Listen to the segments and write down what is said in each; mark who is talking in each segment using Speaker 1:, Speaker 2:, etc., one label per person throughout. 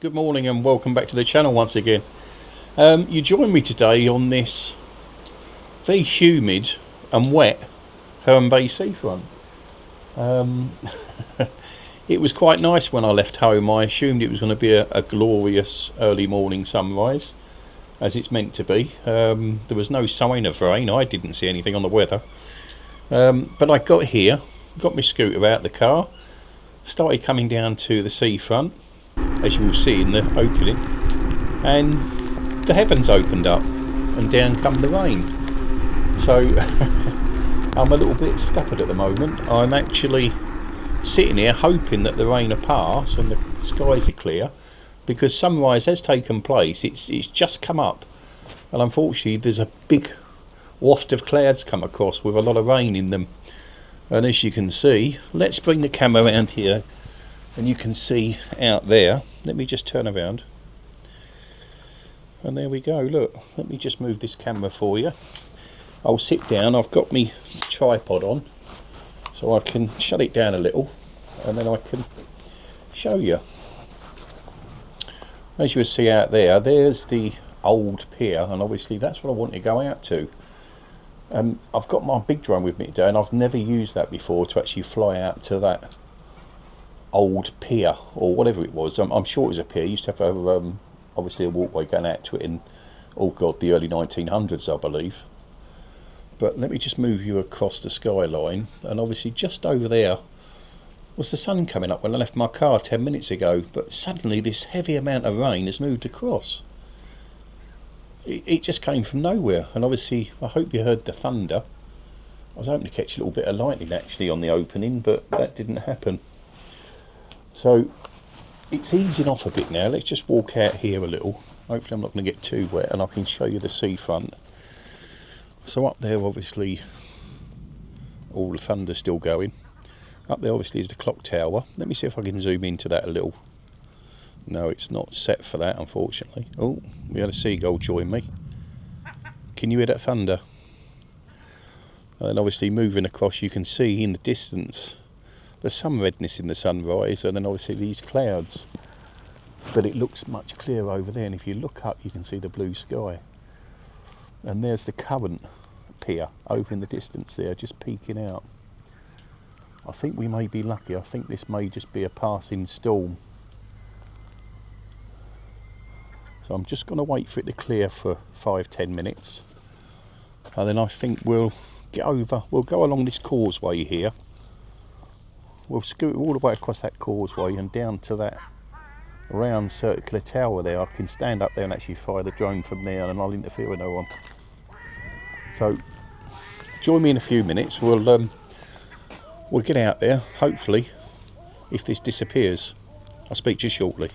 Speaker 1: Good morning and welcome back to the channel once again. You join me today on this very humid and wet Herne Bay seafront. It was quite nice when I left home. I assumed it was going to be a glorious early morning sunrise, as it's meant to be. There was no sign of rain. I didn't see anything on the weather. But I got here, got my scooter out the car, started coming down to the seafront, as you will see in the opening, and the heavens opened up and down come the rain. So I'm a little bit scuppered at the moment. I'm actually sitting here hoping that the rain will pass and the skies are clear, because sunrise has taken place. It's just come up, and unfortunately there's a big waft of clouds come across with a lot of rain in them. And as you can see, let's bring the camera around here and you can see out there. Let me just turn around, and there we go. Look, let me just move this camera for you. I'll sit down. I've got my tripod on so I can shut it down a little and then I can show you. As you will see out there, there's the old pier, and obviously that's what I want to go out to. I've got my big drone with me today, and I've never used that before to actually fly out to that old pier, or whatever it was. I'm sure it was a pier. You used to have obviously a walkway going out to it in, oh god, the early 1900s, I believe. But let me just move you across the skyline, and obviously just over there was the sun coming up when I left my car 10 minutes ago, but suddenly this heavy amount of rain has moved across. It just came from nowhere, and obviously I hope you heard the thunder. I was hoping to catch a little bit of lightning actually on the opening, but that didn't happen. So it's easing off a bit now. Let's just walk out here a little. Hopefully I'm not going to get too wet, and I can show you the seafront. So up there obviously all the thunder's still going. Up there obviously is the clock tower. Let me see if I can zoom into that a little. No, it's not set for that, unfortunately. Oh, we had a seagull join me. Can you hear that thunder? And then obviously moving across, you can see in the distance there's some redness in the sunrise, and then obviously these clouds. But it looks much clearer over there, and if you look up you can see the blue sky. And there's the current pier over in the distance there, just peeking out. I think we may be lucky. I think this may just be a passing storm. So I'm just going to wait for it to clear for 5-10 minutes, and then I think we'll get over. We'll go along this causeway here. We'll scoot all the way across that causeway and down to that round circular tower there. I can stand up there and actually fire the drone from there, and I'll interfere with no one. So join me in a few minutes. We'll get out there, hopefully, if this disappears. I'll speak to you shortly.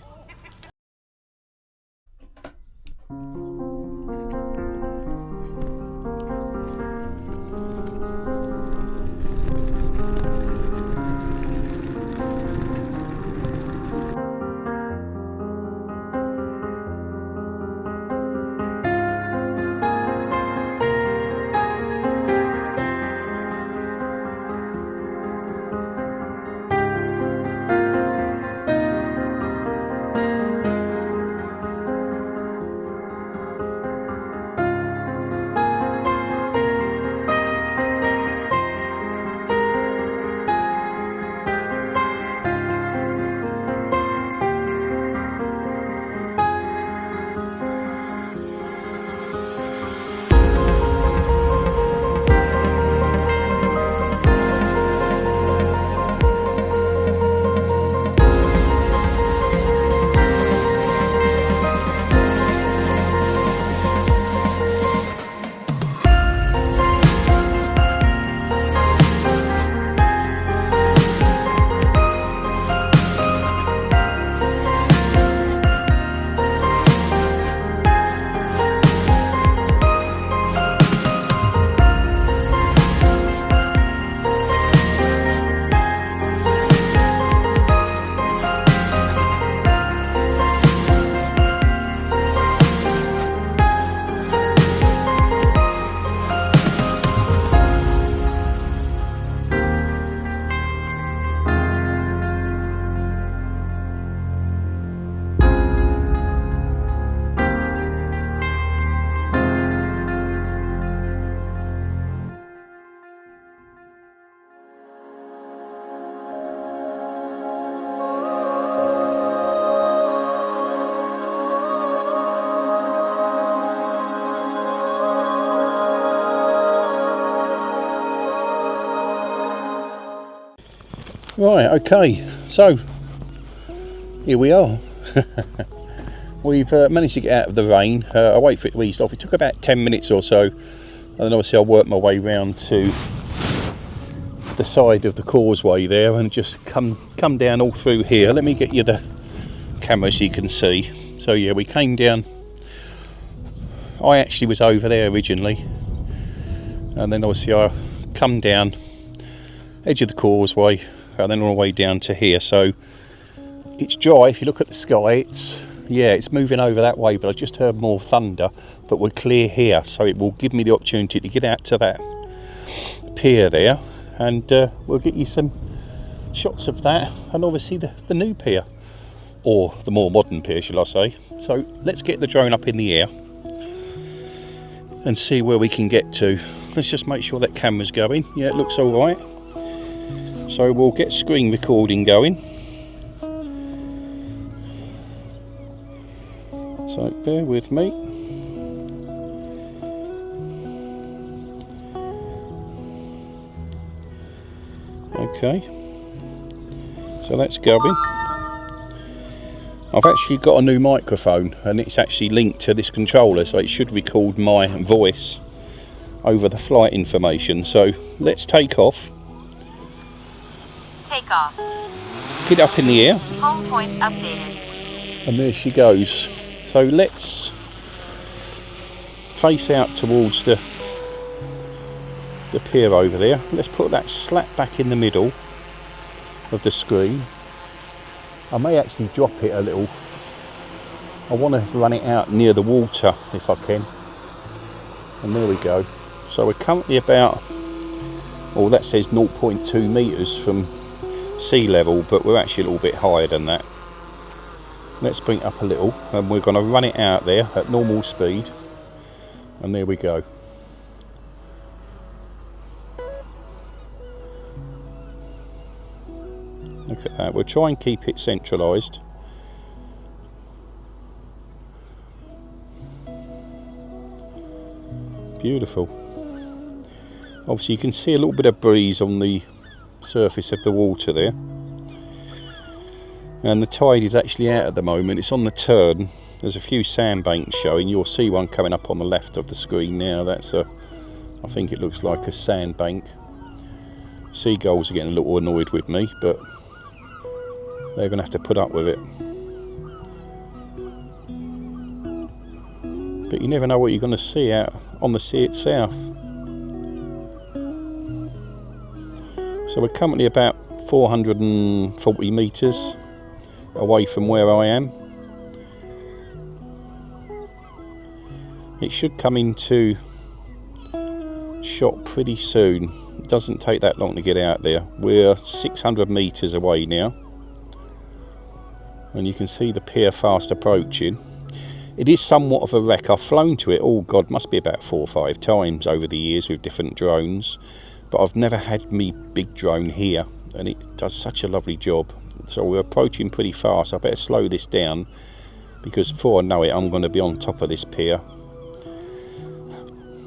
Speaker 1: Right, okay, so here we are. We've managed to get out of the rain. I wait for it to ease off. It took about 10 minutes or so, and then obviously I worked my way round to the side of the causeway there and just come down all through here. Let me get you the camera so you can see. So yeah, we came down. I actually was over there originally, and then obviously I come down edge of the causeway and then all the way down to here. So it's dry. If you look at the sky, it's moving over that way, but I just heard more thunder, but we're clear here, so it will give me the opportunity to get out to that pier there, and we'll get you some shots of that, and obviously the new pier, or the more modern pier, shall I say. So let's get the drone up in the air and see where we can get to. Let's just make sure that camera's going. Yeah, it looks all right. So we'll get screen recording going. So bear with me. Okay, so that's going. I've actually got a new microphone, and it's actually linked to this controller, so it should record my voice over the flight information. So let's take off.
Speaker 2: Take off.
Speaker 1: Get up in the air.
Speaker 2: Home point updated.
Speaker 1: And there she goes. So let's face out towards the pier over there. Let's put that slap back in the middle of the screen. I may actually drop it a little. I want to run it out near the water if I can. And there we go. So we're currently about, well, that says 0.2 metres from sea level, but we're actually a little bit higher than that. Let's bring it up a little, and we're going to run it out there at normal speed. And there we go. Look at that. We'll try and keep it centralised. Beautiful. Obviously you can see a little bit of breeze on the surface of the water there. And the tide is actually out at the moment. It's on the turn. There's a few sandbanks showing. You'll see one coming up on the left of the screen now. That's I think it looks like a sandbank. Seagulls are getting a little annoyed with me, but they're going to have to put up with it. But you never know what you're going to see out on the sea itself. So we're currently about 440 metres away from where I am. It should come into shot pretty soon. It doesn't take that long to get out there. We're 600 metres away now, and you can see the pier fast approaching. It is somewhat of a wreck. I've flown to it, oh god, must be about 4 or 5 times over the years with different drones, but I've never had me big drone here, and it does such a lovely job. So we're approaching pretty fast. I better slow this down, because before I know it I'm going to be on top of this pier.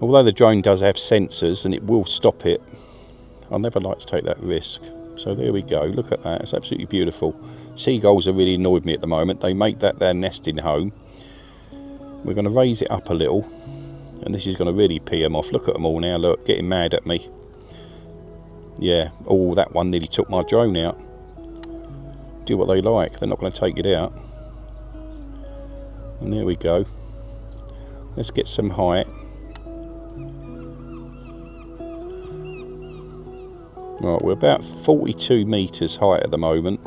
Speaker 1: Although the drone does have sensors and it will stop it, I never like to take that risk. So there we go, look at that, it's absolutely beautiful. Seagulls are really annoyed me at the moment. They make that their nesting home. We're going to raise it up a little, and this is going to really pee them off. Look at them all now, look, getting mad at me. Yeah, oh, that one nearly took my drone out. Do what they like, they're not going to take it out. And there we go. Let's get some height. Right, we're about 42 metres height at the moment.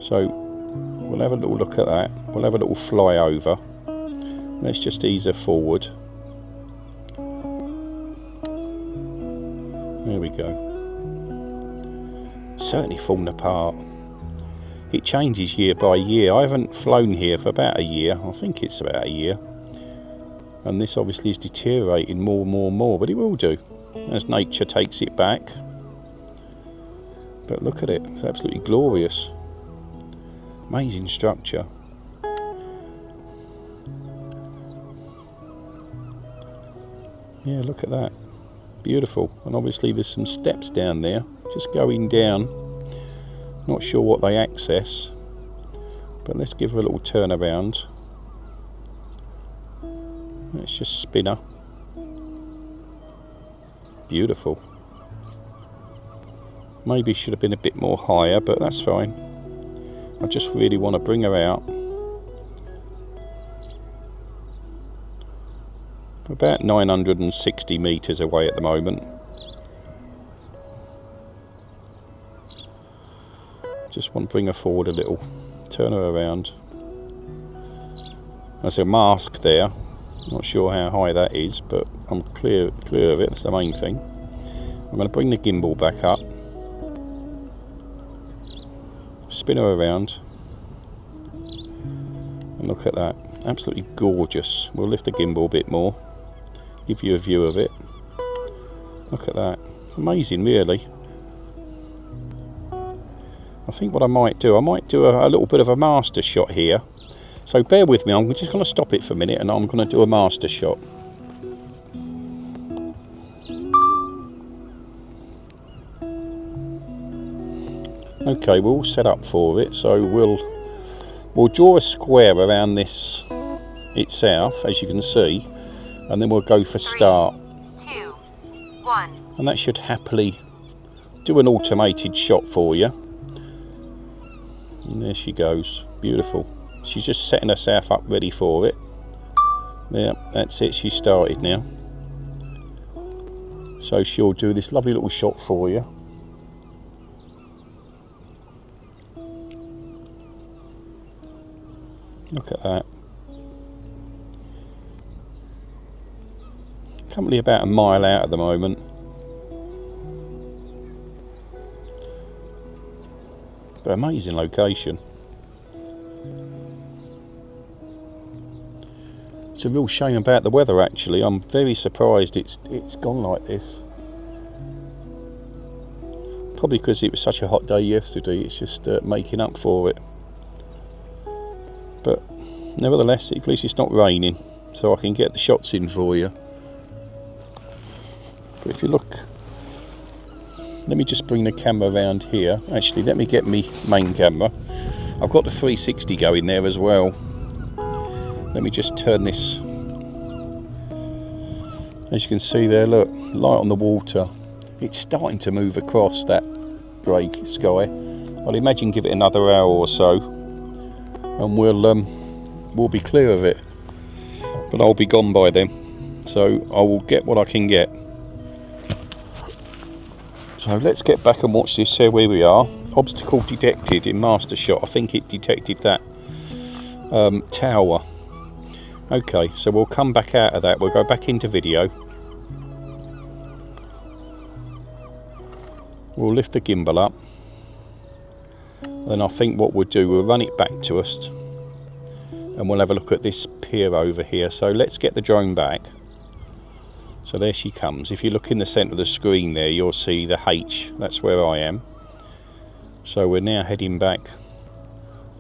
Speaker 1: So we'll have a little look at that. We'll have a little fly over. Let's just ease her forward. There we go. Certainly fallen apart. It changes year by year. I haven't flown here for about a year. I think it's about a year. And this obviously is deteriorating more and more and more, but it will do as nature takes it back. But look at it, it's absolutely glorious. Amazing structure. Yeah, look at that. Beautiful. And obviously there's some steps down there, just going down Not sure what they access, but let's give her a little turn around. Let's just spin her. Beautiful. Maybe should have been a bit more higher, but that's fine. I just really want to bring her out. About 960 metres away at the moment. Just want to bring her forward a little, turn her around. There's a mast there, not sure how high that is, but I'm clear of it, that's the main thing. I'm going to bring the gimbal back up, spin her around, and look at that, absolutely gorgeous. We'll lift the gimbal a bit more, give you a view of it. Look at that, it's amazing really. I think what I might do a little bit of a master shot here. So bear with me, I'm just going to stop it for a minute and I'm going to do a master shot. Okay, we're all set up for it, so we'll draw a square around this itself, as you can see, and then we'll go for start.
Speaker 2: 3, 2, 1.
Speaker 1: And that should happily do an automated shot for you. And there she goes, beautiful. She's just setting herself up ready for it. Yeah, that's it, she started now. So she'll do this lovely little shot for you. Look at that. Currently about a mile out at the moment. But amazing location. It's a real shame about the weather actually. I'm very surprised it's gone like this. Probably because it was such a hot day yesterday, it's just making up for it. But nevertheless, at least it's not raining, so I can get the shots in for you. But if you look, let me just bring the camera around here. Actually, let me get me main camera. I've got the 360 going there as well. Let me just turn this. As you can see there, look, light on the water. It's starting to move across that grey sky. I'd imagine give it another hour or so, and we'll be clear of it. But I'll be gone by then, so I will get what I can get. So let's get back and watch this, see where we are. Obstacle detected in master shot. I think it detected that tower. Okay, so we'll come back out of that. We'll go back into video. We'll lift the gimbal up. Then I think what we'll do, we'll run it back to us. And we'll have a look at this pier over here. So let's get the drone back. So there she comes. If you look in the centre of the screen there, you'll see the H. That's where I am. So we're now heading back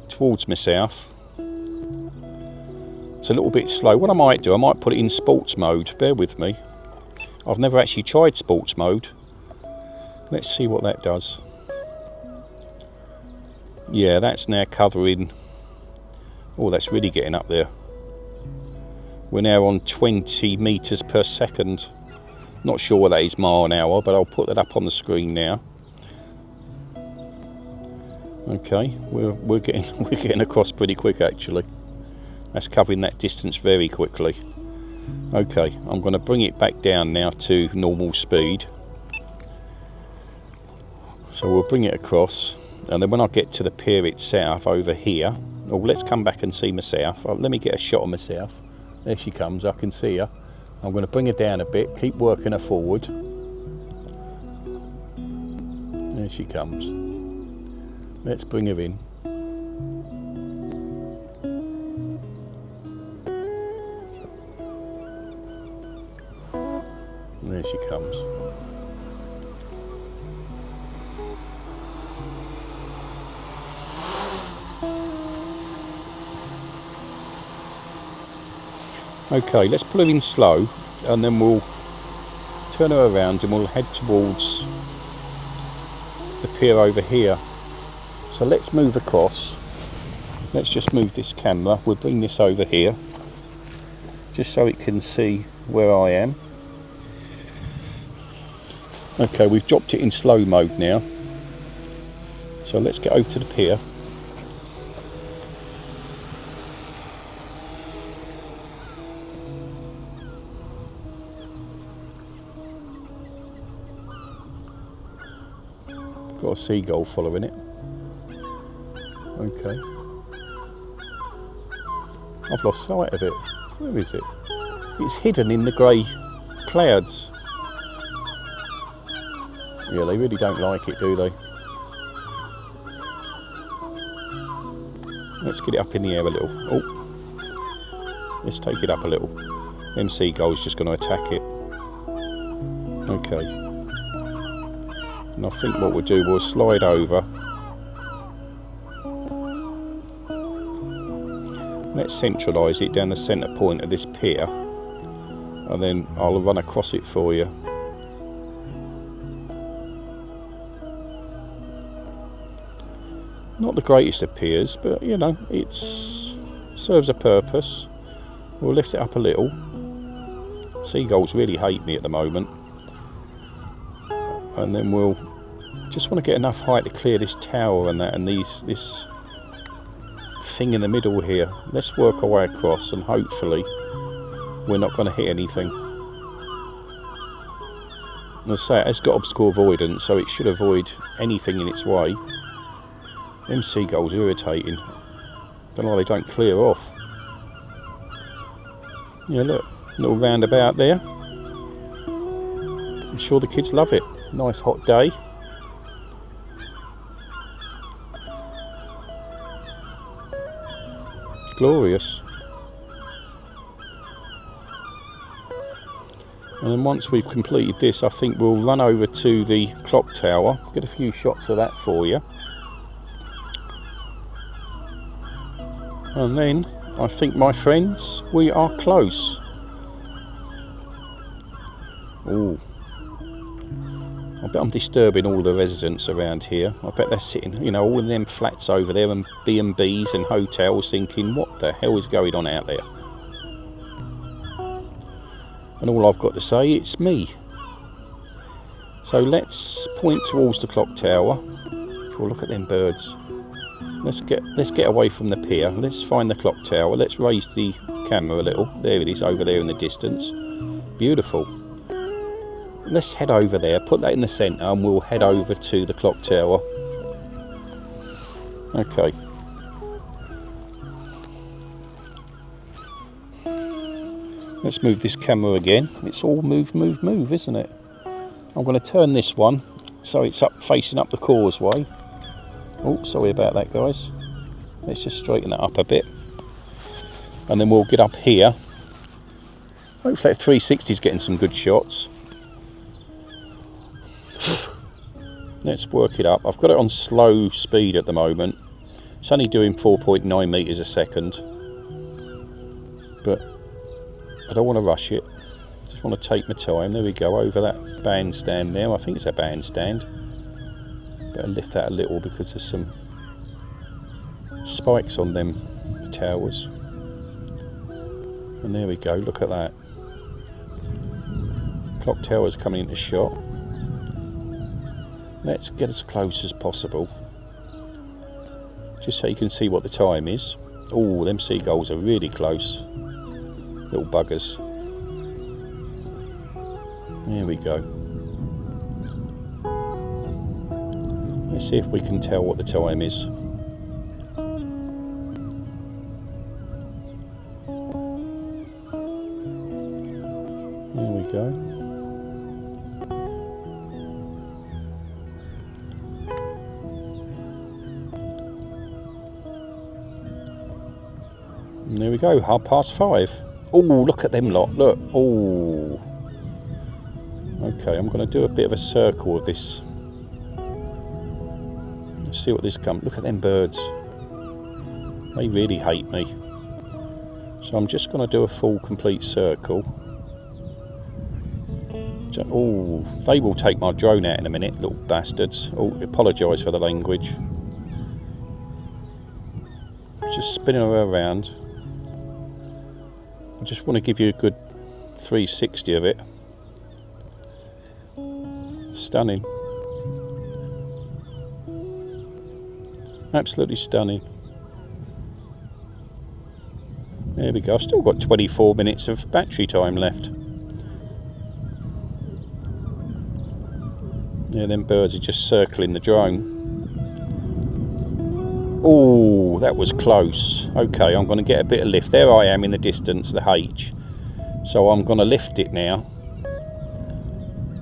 Speaker 1: towards myself. It's a little bit slow. What I might do, I might put it in sports mode. Bear with me. I've never actually tried sports mode. Let's see what that does. Yeah, that's now covering. Oh, that's really getting up there. We're now on 20 metres per second. Not sure what that is mile an hour, but I'll put that up on the screen now. Okay, we're getting across pretty quick actually. That's covering that distance very quickly. Okay, I'm going to bring it back down now to normal speed. So we'll bring it across, and then when I get to the pier itself over here, oh, let's come back and see myself. Let me get a shot of myself. There she comes, I can see her. I'm going to bring her down a bit, keep working her forward. There she comes. Let's bring her in. And there she comes. Okay, let's pull her in slow, and then we'll turn her around and we'll head towards the pier over here. So let's move across. Let's just move this camera. We'll bring this over here, just so it can see where I am. Okay, we've dropped it in slow mode now. So let's get over to the pier. Got a seagull following it. Okay. I've lost sight of it. Where is it? It's hidden in the grey clouds. Yeah, they really don't like it, do they? Let's get it up in the air a little. Oh, let's take it up a little. Them seagulls just going to attack it. Okay. And I think what we'll do, we'll slide over. Let's centralise it down the centre point of this pier, and then I'll run across it for you. Not the greatest of piers, but you know, it serves a purpose. We'll lift it up a little. Seagulls really hate me at the moment. And then we'll just want to get enough height to clear this tower and that, and this thing in the middle here. Let's work our way across, and hopefully we're not going to hit anything. As I say, it has got obscure avoidance, so it should avoid anything in its way. Them seagulls are irritating. Don't know why they don't clear off. Yeah, look, little roundabout there. I'm sure the kids love it. Nice hot day. Glorious. And then once we've completed this, I think we'll run over to the clock tower, get a few shots of that for you. And then I think, my friends, we are close. Ooh. I bet I'm disturbing all the residents around here. I bet they're sitting, you know, all in them flats over there and B&Bs and hotels thinking, what the hell is going on out there? And all I've got to say, it's me. So let's point towards the clock tower. Oh, look at them birds. Let's get away from the pier. Let's find the clock tower. Let's raise the camera a little. There it is, over there in the distance. Beautiful. Let's head over there, put that in the centre, and we'll head over to the clock tower. Okay. Let's move this camera again. It's all move, move, move, isn't it? I'm going to turn this one so it's up, facing up the causeway. Oh, sorry about that, guys. Let's just straighten that up a bit. And then we'll get up here. Hopefully that 360 is getting some good shots. Let's work it up. I've got it on slow speed at the moment. It's only doing 4.9 meters a second. But I don't want to rush it. Just want to take my time. There we go, over that bandstand there. I think it's a bandstand. Better lift that a little because there's some spikes on them towers. And there we go, look at that. Clock tower's coming into shot. Let's get as close as possible, just so you can see what the time is. Oh, them seagulls are really close. Little buggers. There we go. Let's see if we can tell what the time is. There we go. And there we go, 5:30. Oh, look at them lot, look. Oh. Okay, I'm going to do a bit of a circle of this. Let's see what this comes. Look at them birds. They really hate me. So I'm just going to do a full complete circle. Oh, they will take my drone out in a minute, little bastards. Oh, apologise for the language. just spinning her around. I just want to give you a good 360 of it. Stunning. Absolutely stunning. There we go. I've still got 24 minutes of battery time left. Yeah, them birds are just circling the drone. Oh, that was close. Okay, I'm going to get a bit of lift. There I am in the distance, the H. So I'm going to lift it now.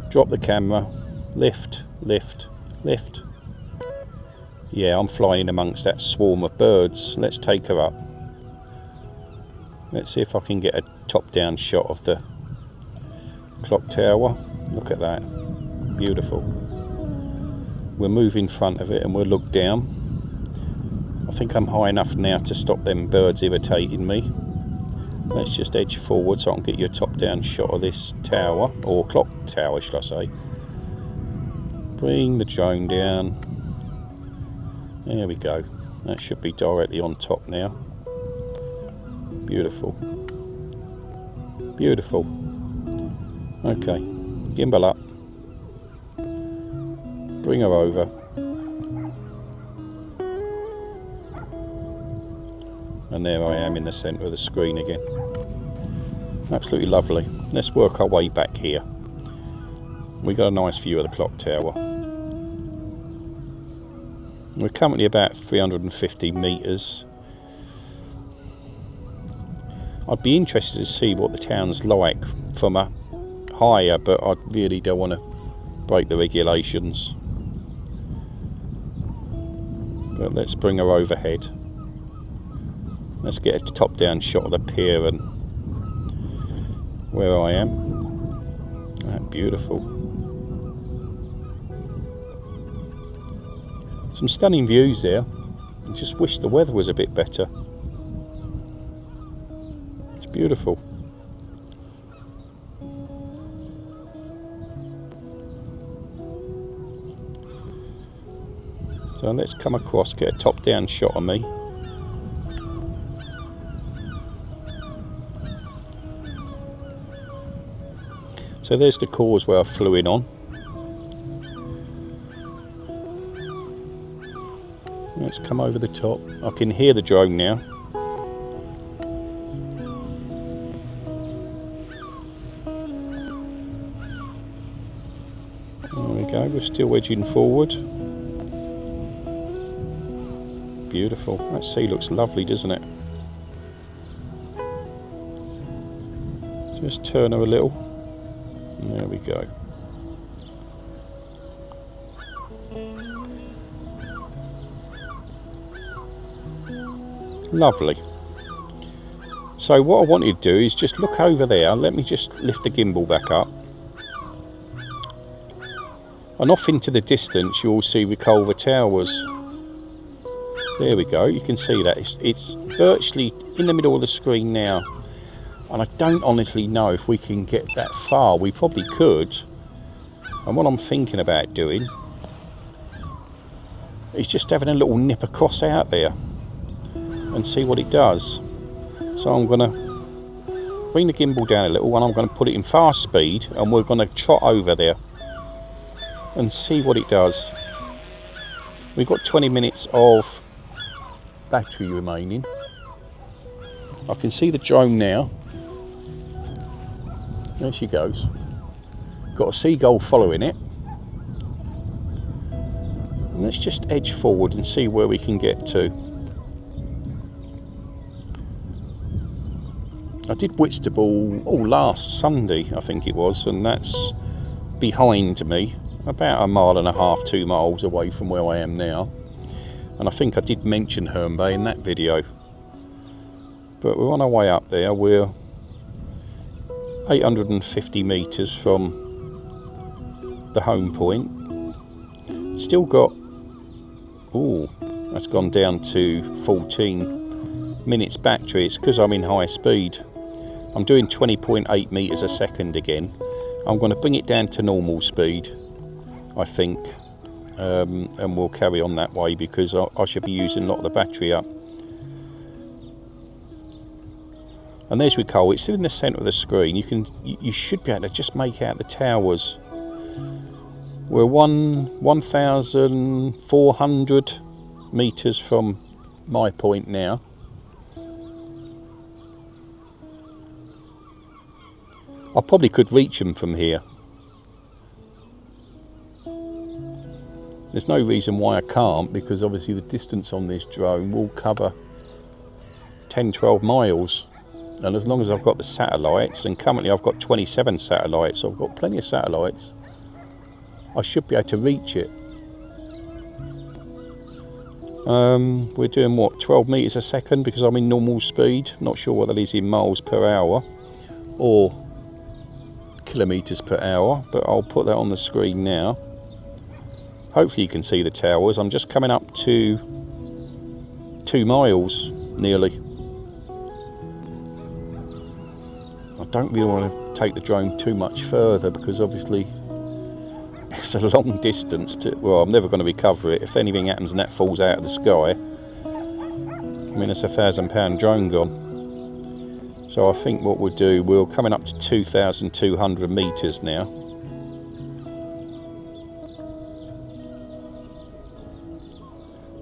Speaker 1: Drop the camera. Lift, lift, lift. Yeah, I'm flying amongst that swarm of birds. Let's take her up. Let's see if I can get a top-down shot of the clock tower. Look at that. Beautiful. We'll move in front of it and we'll look down. I think I'm high enough now to stop them birds irritating me. Let's just edge forward so I can get you a top-down shot of this tower, or clock tower, should I say. Bring the drone down. There we go. That should be directly on top now. Beautiful. Beautiful. Okay, gimbal up. Bring her over. And there I am in the centre of the screen again. Absolutely lovely. Let's work our way back here. We got a nice view of the clock tower. We're currently about 350 metres. I'd be interested to see what the town's like from a higher, but I really don't want to break the regulations. But let's bring her overhead. Let's get a top-down shot of the pier and where I am. That's beautiful. Some stunning views there. I just wish the weather was a bit better. It's beautiful. So let's come across, get a top-down shot of me. So there's the causeway I flew in on. Let's come over the top. I can hear the drone now. There we go, we're still wedging forward. Beautiful. That sea looks lovely, doesn't it? Just turn her a little. There we go. Lovely. So what I wanted to do is just look over there. Let me just lift the gimbal back up. And off into the distance you'll see Reculver Towers. There we go. You can see that. It's virtually in the middle of the screen now. And I don't honestly know if we can get that far. We probably could. And what I'm thinking about doing is just having a little nip across out there and see what it does. So I'm going to bring the gimbal down a little and I'm going to put it in fast speed and we're going to trot over there and see what it does. We've got 20 minutes of battery remaining. I can see the drone now. There she goes. Got a seagull following it. And let's just edge forward and see where we can get to. I did Whitstable last Sunday, I think it was, and that's behind me, about 1.5 miles, 2 miles away from where I am now. And I think I did mention Herne Bay in that video. But we're on our way up there. We're 850 metres from the home point. Still got, that's gone down to 14 minutes battery. It's because I'm in high speed. I'm doing 20.8 metres a second again. I'm going to bring it down to normal speed, I think, and we'll carry on that way because I should be using a lot of the battery up. And there's Recole. It's still in the centre of the screen. You should be able to just make out the towers. We're 1,400 metres from my point now. I probably could reach them from here. There's no reason why I can't, because obviously the distance on this drone will cover 10-12 miles. And as long as I've got the satellites, and currently I've got 27 satellites, so I've got plenty of satellites, I should be able to reach it. We're doing what, 12 metres a second, because I'm in normal speed. Not sure what that is in miles per hour or kilometres per hour, but I'll put that on the screen now. Hopefully you can see the towers. I'm just coming up to 2 miles nearly. I don't really want to take the drone too much further, because obviously it's a long distance to, well, I'm never going to recover it. If anything happens and that falls out of the sky, I mean, it's £1,000 drone gone. So I think what we'll do, we're coming up to 2,200 metres now.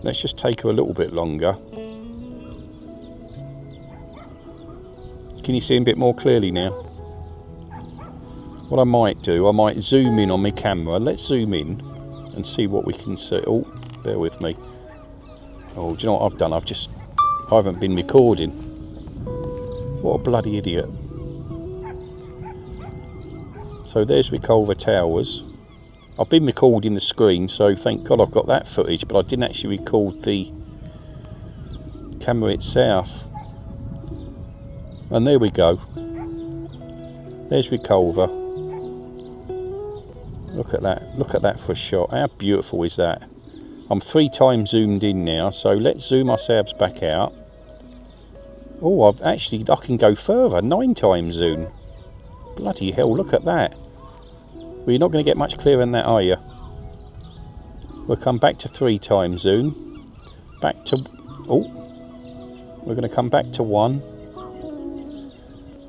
Speaker 1: Let's just take her a little bit longer. Can you see him a bit more clearly now? What I might do, I might zoom in on my camera. Let's zoom in and see what we can see. Oh, bear with me. Oh, do you know what I've done? I haven't been recording. What a bloody idiot. So there's Reculver Towers. I've been recording the screen, so thank God I've got that footage, but I didn't actually record the camera itself. And there we go. There's Reculver. Look at that for a shot. How beautiful is that? I'm 3 times zoomed in now, so let's zoom ourselves back out. Oh, I can go further, 9 times zoom. Bloody hell, look at that. Well, you're not going to get much clearer than that, are you? We'll come back to 3 times zoom. Back to, oh, we're going to come back to 1.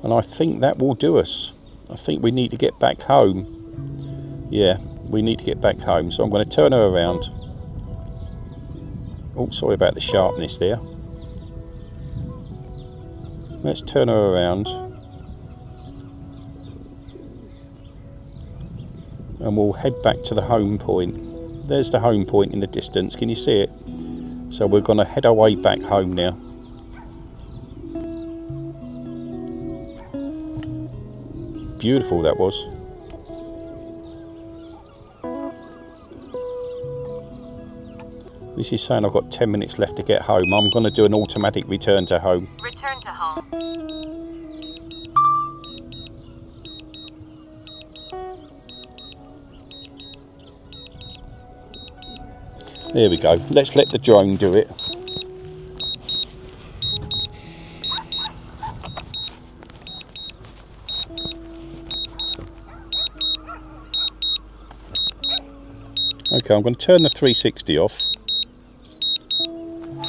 Speaker 1: And I think that will do us. I think we need to get back home. Yeah, we need to get back home. So I'm going to turn her around. Oh, sorry about the sharpness there. Let's turn her around. And we'll head back to the home point. There's the home point in the distance. Can you see it? So we're going to head our way back home now. Beautiful that was. This is saying I've got 10 minutes left to get home. I'm going to do an automatic return to home.
Speaker 2: Return to home.
Speaker 1: There we go. Let's let the drone do it. Okay, I'm going to turn the 360 off.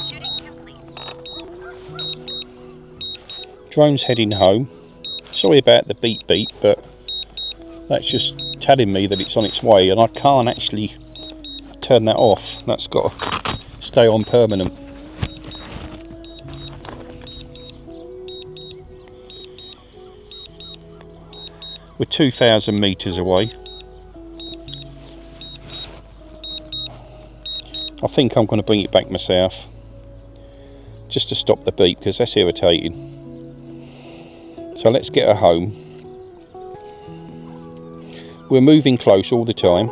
Speaker 2: Shooting complete.
Speaker 1: Drone's heading home. Sorry about the beep beep, but that's just telling me that it's on its way, and I can't actually turn that off. That's got to stay on permanent. We're 2,000 metres away. I think I'm going to bring it back myself, just to stop the beep, because that's irritating. So let's get her home. We're moving close all the time.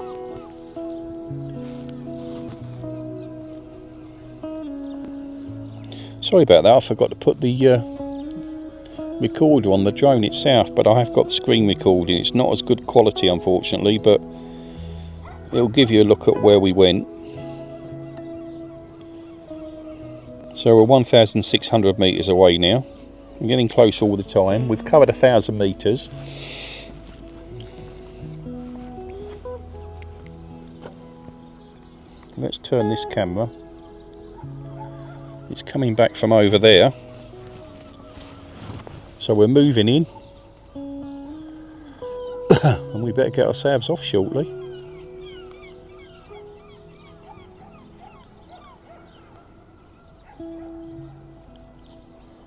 Speaker 1: Sorry about that, I forgot to put the recorder on the drone itself, but I have got the screen recording. It's not as good quality, unfortunately, but it'll give you a look at where we went. So we're 1,600 metres away now. I'm getting close all the time. We've covered 1,000 metres. Let's turn this camera. It's coming back from over there. So we're moving in, and we better get ourselves off shortly.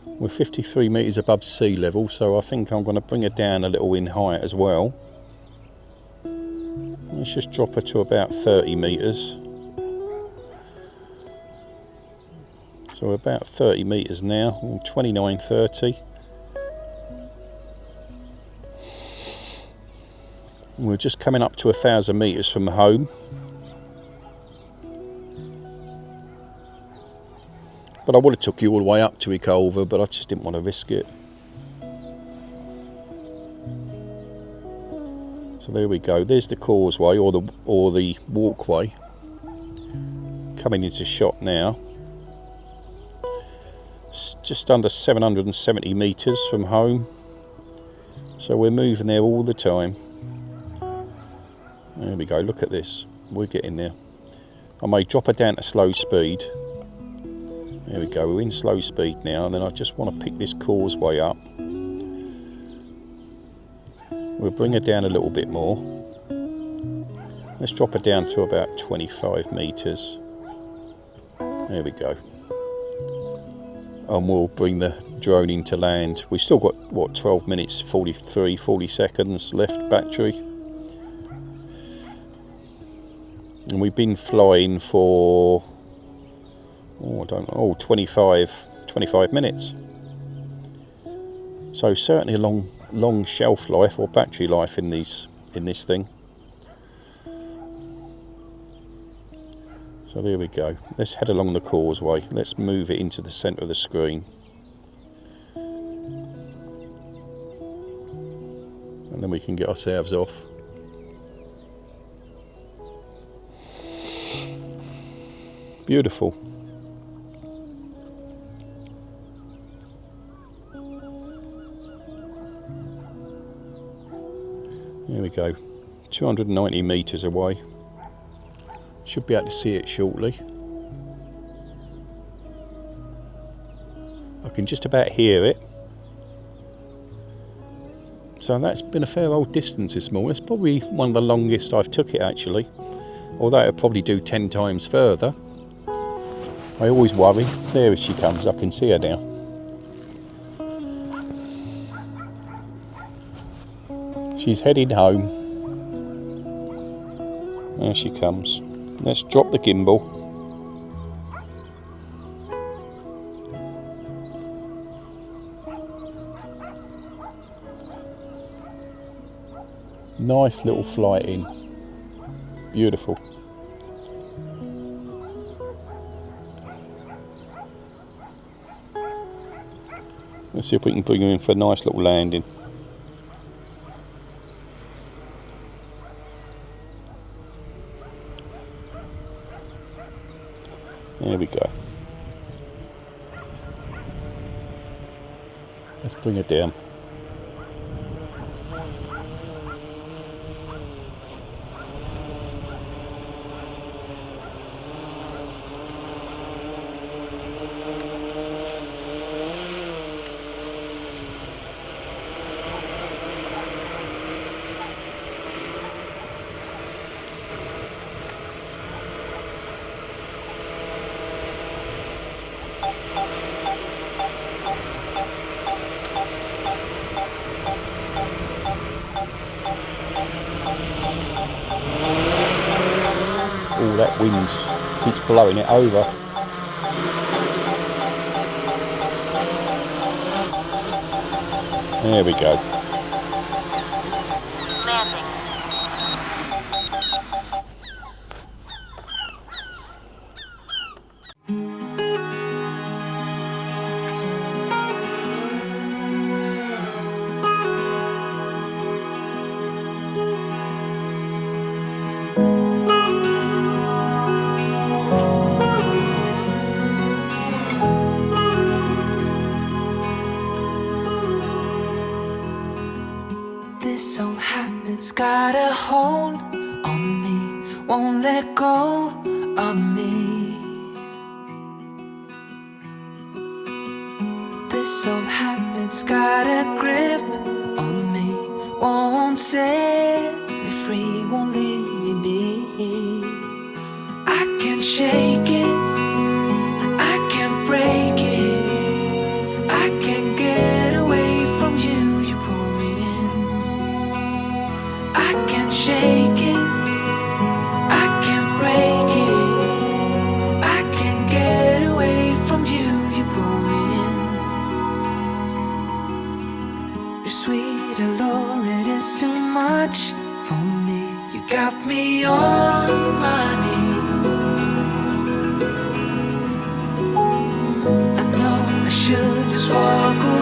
Speaker 1: We're 53 metres above sea level, so I think I'm going to bring her down a little in height as well. Let's just drop her to about 30 metres. So we're about 30 metres now, 29, 30. We're just coming up to 1,000 metres from home. But I would have took you all the way up to Ecolver, but I just didn't want to risk it. So there we go. There's the causeway or the walkway coming into shot now. It's just under 770 metres from home. So we're moving there all the time. There we go. Look at this. We're getting there. I may drop her down to slow speed. There we go, we're in slow speed now, and then I just want to pick this causeway up. We'll bring her down a little bit more. Let's drop her down to about 25 metres. There we go. And we'll bring the drone into land. We've still got, what, 12 minutes, 40 seconds left battery. And we've been flying for... I don't know, 25 minutes. So certainly a long shelf life or battery life in this thing. So there we go. Let's head along the causeway. Let's move it into the centre of the screen. And then we can get ourselves off. Beautiful. There we go, 290 metres away. Should be able to see it shortly. I can just about hear it. So that's been a fair old distance this morning. It's probably one of the longest I've took it actually. Although it'll probably do 10 times further. I always worry. There she comes, I can see her now. She's heading home. There she comes. Let's drop the gimbal. Nice little flight in. Beautiful. Let's see if we can bring her in for a nice little landing. There we go. Let's bring her down. All that wind keeps blowing it over. There we go.
Speaker 2: Landing.
Speaker 3: This old habit's got a hold on me, won't let go of me. This old habit habits got a grip on me, won't set me free, won't leave me be. I can't shake it, I can't break it, I can't get away from you, you pull me in. I can't shake it, I can't break it, I can't get away from you, you pull me in. You're sweet, oh Lord, it is too much for me. You got me on my knees. I know I should just walk away,